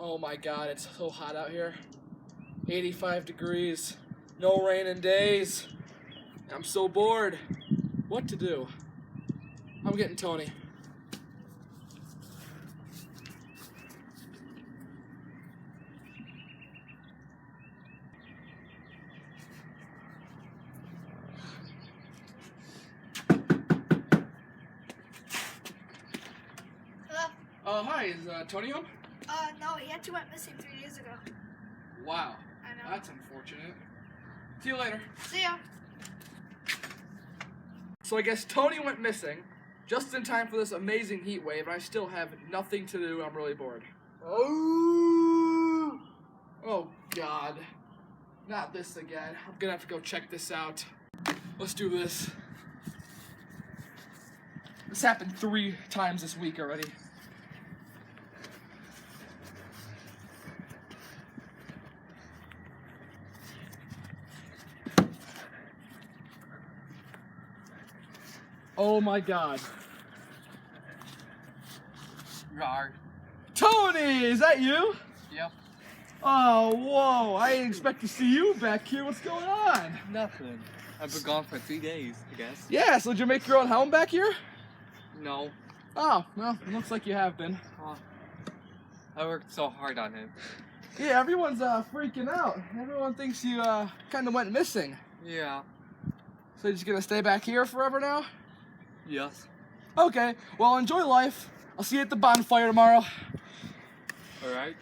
Oh my god, it's so hot out here. 85 degrees. No rain in days. I'm so bored. What to do? I'm getting Tony. Hello? Hi, is Tony home? No, he actually went missing 3 days ago. Wow. I know. That's unfortunate. See you later. See ya. So I guess Tony went missing just in time for this amazing heat wave, and I still have nothing to do. I'm really bored. Oh god. Not this again. I'm gonna have to go check this out. Let's do this. This happened 3 times this week already. Oh my god. Rar. Tony, is that you? Yep. Oh, whoa. I didn't expect to see you back here. What's going on? Nothing. I've been gone for 3 days, I guess. Yeah, so did you make your own helm back here? No. Oh, well, it looks like you have been. I worked so hard on it. Yeah, everyone's freaking out. Everyone thinks you kind of went missing. Yeah. So you're just gonna stay back here forever now? Yes. Okay, well, enjoy life. I'll see you at the bonfire tomorrow. Alright.